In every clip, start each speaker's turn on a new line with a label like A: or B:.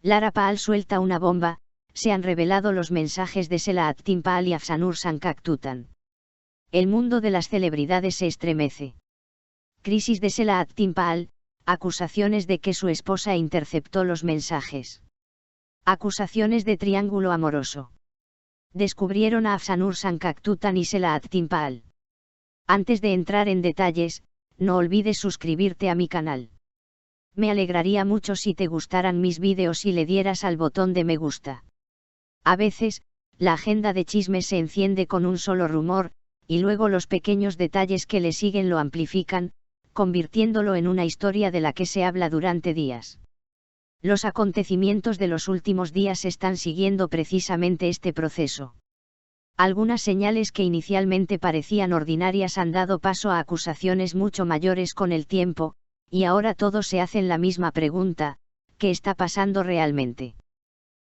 A: Lara Paal suelta una bomba, se han revelado los mensajes de Selahattin Paal y Afsanur Sankaktutan. El mundo de las celebridades se estremece. Crisis de Selahattin Paal, acusaciones de que su esposa interceptó los mensajes. Acusaciones de triángulo amoroso. Descubrieron a Afsanur Sankaktutan y Selahattin Paal. Antes de entrar en detalles, no olvides suscribirte a mi canal. Me alegraría mucho si te gustaran mis vídeos y le dieras al botón de me gusta. A veces, la agenda de chismes se enciende con un solo rumor, y luego los pequeños detalles que le siguen lo amplifican, convirtiéndolo en una historia de la que se habla durante días. Los acontecimientos de los últimos días están siguiendo precisamente este proceso. Algunas señales que inicialmente parecían ordinarias han dado paso a acusaciones mucho mayores con el tiempo, y ahora todos se hacen la misma pregunta: ¿qué está pasando realmente?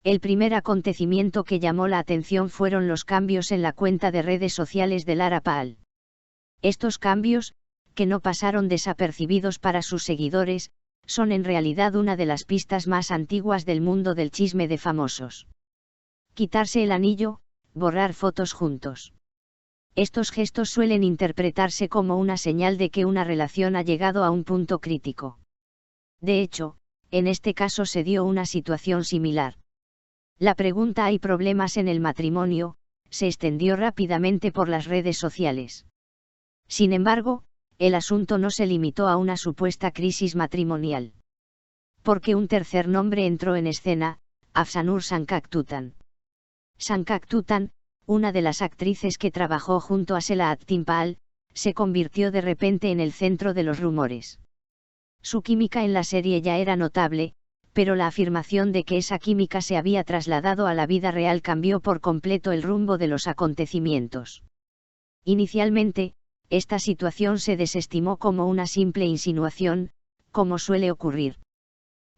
A: El primer acontecimiento que llamó la atención fueron los cambios en la cuenta de redes sociales de Lara Paal. Estos cambios, que no pasaron desapercibidos para sus seguidores, son en realidad una de las pistas más antiguas del mundo del chisme de famosos. Quitarse el anillo, borrar fotos juntos. Estos gestos suelen interpretarse como una señal de que una relación ha llegado a un punto crítico. De hecho, en este caso se dio una situación similar. La pregunta ¿hay problemas en el matrimonio?, se extendió rápidamente por las redes sociales. Sin embargo, el asunto no se limitó a una supuesta crisis matrimonial. Porque un tercer nombre entró en escena: Afsanur Sankaktutan. Sankaktutan, una de las actrices que trabajó junto a Selahattin Paal, se convirtió de repente en el centro de los rumores. Su química en la serie ya era notable, pero la afirmación de que esa química se había trasladado a la vida real cambió por completo el rumbo de los acontecimientos. Inicialmente, esta situación se desestimó como una simple insinuación, como suele ocurrir.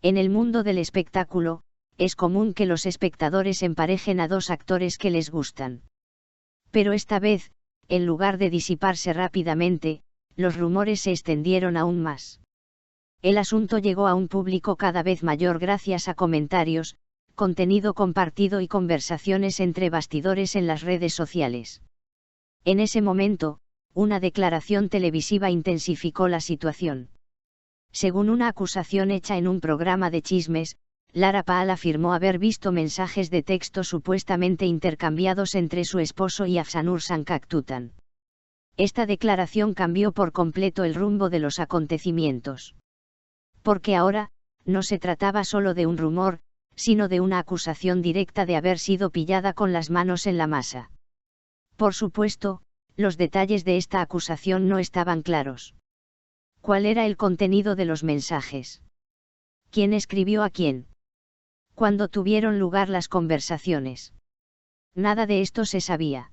A: En el mundo del espectáculo, es común que los espectadores emparejen a dos actores que les gustan. Pero esta vez, en lugar de disiparse rápidamente, los rumores se extendieron aún más. El asunto llegó a un público cada vez mayor gracias a comentarios, contenido compartido y conversaciones entre bastidores en las redes sociales. En ese momento, una declaración televisiva intensificó la situación. Según una acusación hecha en un programa de chismes, Lara Paal afirmó haber visto mensajes de texto supuestamente intercambiados entre su esposo y Afsanur Sankaktutan. Esta declaración cambió por completo el rumbo de los acontecimientos. Porque ahora, no se trataba solo de un rumor, sino de una acusación directa de haber sido pillada con las manos en la masa. Por supuesto, los detalles de esta acusación no estaban claros. ¿Cuál era el contenido de los mensajes? ¿Quién escribió a quién? ¿Cuándo tuvieron lugar las conversaciones? Nada de esto se sabía.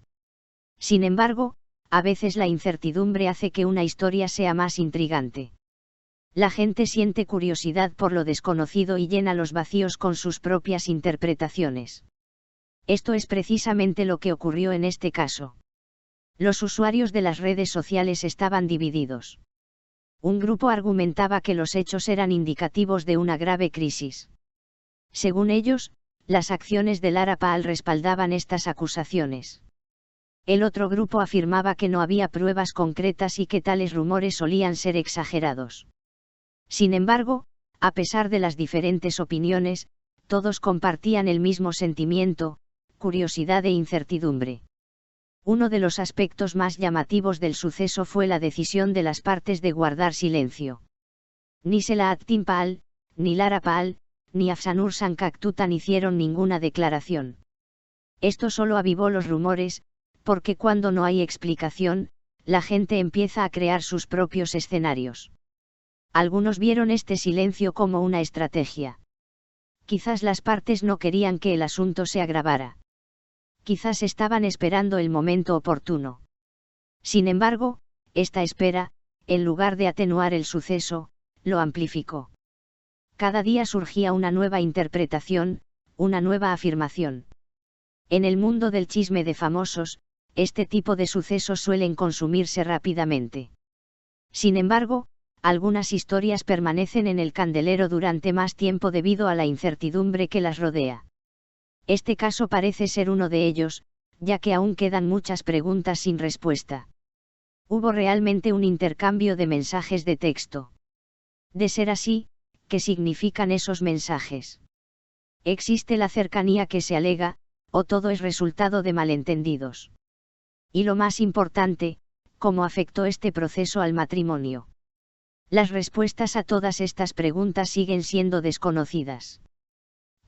A: Sin embargo, a veces la incertidumbre hace que una historia sea más intrigante. La gente siente curiosidad por lo desconocido y llena los vacíos con sus propias interpretaciones. Esto es precisamente lo que ocurrió en este caso. Los usuarios de las redes sociales estaban divididos. Un grupo argumentaba que los hechos eran indicativos de una grave crisis. Según ellos, las acciones de Lara Paal respaldaban estas acusaciones. El otro grupo afirmaba que no había pruebas concretas y que tales rumores solían ser exagerados. Sin embargo, a pesar de las diferentes opiniones, todos compartían el mismo sentimiento: curiosidad e incertidumbre. Uno de los aspectos más llamativos del suceso fue la decisión de las partes de guardar silencio. Ni Selahattin Paal, ni Lara Paal, ni Afsanur Sankaktutan hicieron ninguna declaración. Esto solo avivó los rumores, porque cuando no hay explicación, la gente empieza a crear sus propios escenarios. Algunos vieron este silencio como una estrategia. Quizás las partes no querían que el asunto se agravara. Quizás estaban esperando el momento oportuno. Sin embargo, esta espera, en lugar de atenuar el suceso, lo amplificó. Cada día surgía una nueva interpretación, una nueva afirmación. En el mundo del chisme de famosos, este tipo de sucesos suelen consumirse rápidamente. Sin embargo, algunas historias permanecen en el candelero durante más tiempo debido a la incertidumbre que las rodea. Este caso parece ser uno de ellos, ya que aún quedan muchas preguntas sin respuesta. ¿Hubo realmente un intercambio de mensajes de texto? De ser así, ¿qué significan esos mensajes? ¿Existe la cercanía que se alega, o todo es resultado de malentendidos? Y lo más importante, ¿cómo afectó este proceso al matrimonio? Las respuestas a todas estas preguntas siguen siendo desconocidas.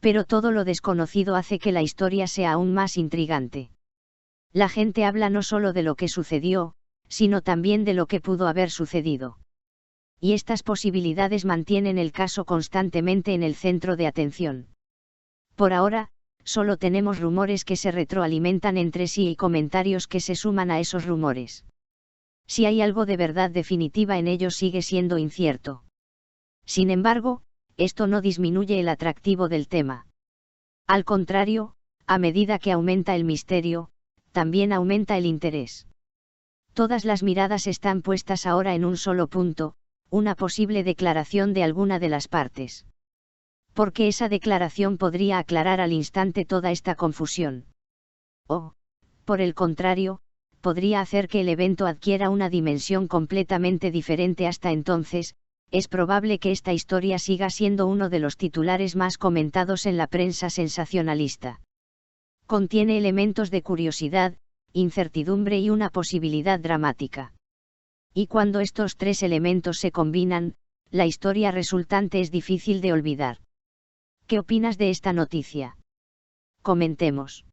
A: Pero todo lo desconocido hace que la historia sea aún más intrigante. La gente habla no solo de lo que sucedió, sino también de lo que pudo haber sucedido. Y estas posibilidades mantienen el caso constantemente en el centro de atención. Por ahora, solo tenemos rumores que se retroalimentan entre sí y comentarios que se suman a esos rumores. Si hay algo de verdad definitiva en ellos sigue siendo incierto. Sin embargo, esto no disminuye el atractivo del tema. Al contrario, a medida que aumenta el misterio, también aumenta el interés. Todas las miradas están puestas ahora en un solo punto, una posible declaración de alguna de las partes. Porque esa declaración podría aclarar al instante toda esta confusión. O, por el contrario, podría hacer que el evento adquiera una dimensión completamente diferente hasta entonces. Es probable que esta historia siga siendo uno de los titulares más comentados en la prensa sensacionalista. Contiene elementos de curiosidad, incertidumbre y una posibilidad dramática. Y cuando estos tres elementos se combinan, la historia resultante es difícil de olvidar. ¿Qué opinas de esta noticia? Comentemos.